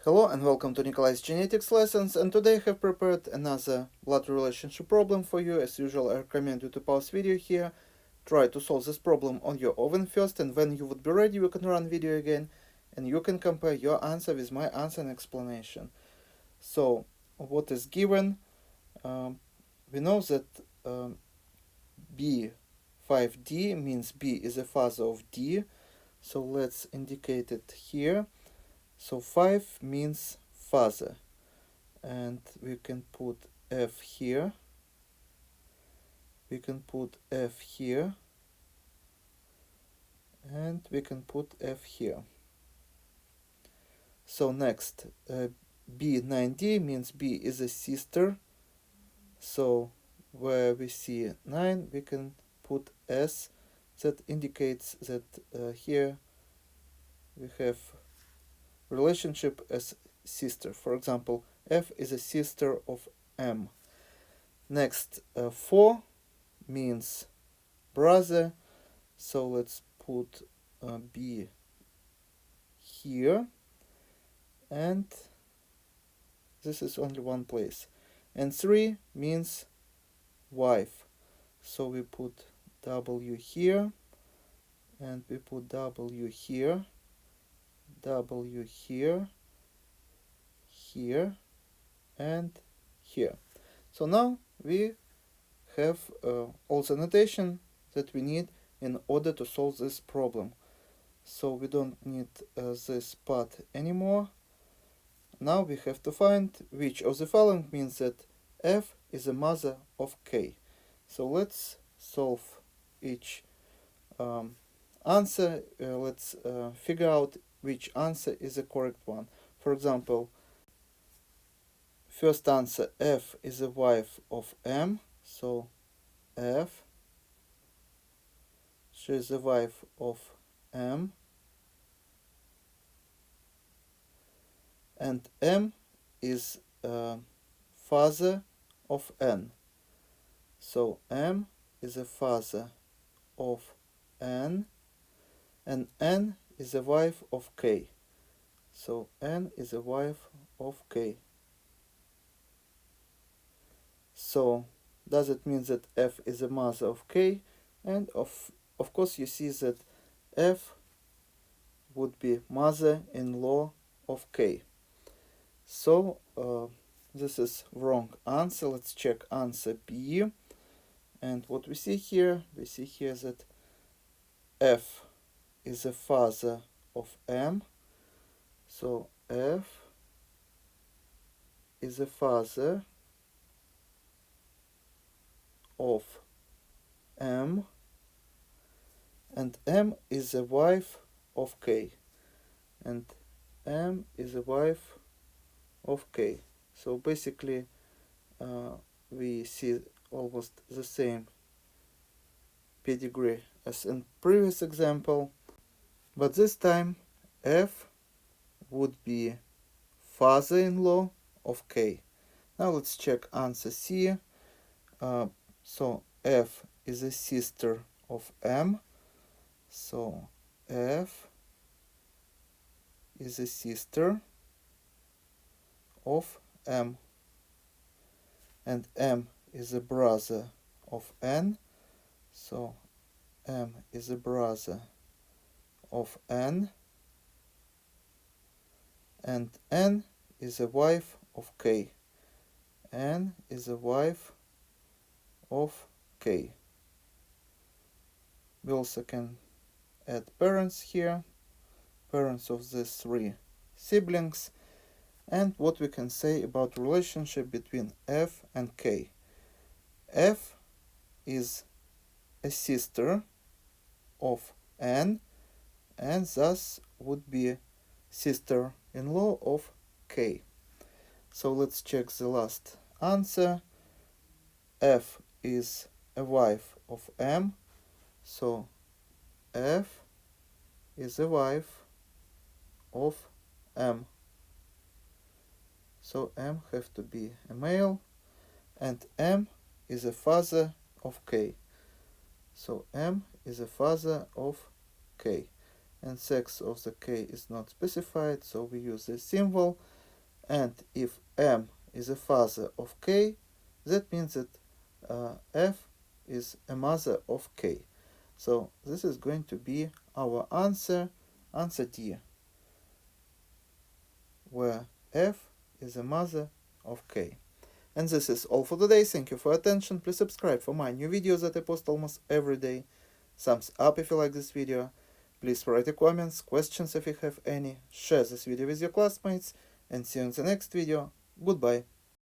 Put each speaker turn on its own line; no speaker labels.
Hello and welcome to Nikolai's genetics lessons, and today I have prepared another blood relationship problem for you. As usual, I recommend you to pause video here, try to solve this problem on your own first, and when you would be ready you can run video again and you can compare your answer with my answer and explanation. So what is given? We know that B5D means B is a father of D, so let's indicate it here. So 5 means father, and we can put F here, we can put F here, and we can put F here. So next, B9D means B is a sister, so where we see 9 we can put S, that indicates that here we have relationship as sister. For example, F is a sister of M. Next, 4 means brother, so let's put B here, and this is only one place. And 3 means wife, so we put W here, and we put W here, W here, here, and here. So now we have all the notation that we need in order to solve this problem. So we don't need this part anymore. Now we have to find which of the following means that F is a mother of K. So let's solve each answer. Let's figure out which answer is the correct one. For example, first answer, F is the wife of M, so F, she is the wife of M, and M is father of N, so M is the father of N, and N is the wife of K, so N is the wife of K. So does it mean that F is the mother of K? And of course you see that F would be mother-in-law of K. So this is wrong answer. Let's check answer B. And what we see here that F is the father of M. So F is the father of M, and M is the wife of K, and M is the wife of K. So basically we see almost the same pedigree as in previous example, but this time F would be father-in-law of K. Now let's check answer C. So F is a sister of M, so F is a sister of M, and M is a brother of N, so M is a brother of N, and N is a wife of K. N is a wife of K. We also can add parents here, parents of these three siblings, and what we can say about relationship between F and K. F is a sister of N, and thus would be sister-in-law of K. So let's check the last answer. F is a wife of M, so F is a wife of M. So M have to be a male, and M is a father of K. So M is a father of K, and sex of the K is not specified, so we use this symbol. And if M is a father of K, that means that F is a mother of K. So this is going to be our answer D, where F is a mother of K. And this is all for today. Thank you for your attention. Please subscribe for my new videos that I post almost every day. Thumbs up if you like this video. Please write your comments, questions if you have any. Share this video with your classmates. And see you in the next video. Goodbye.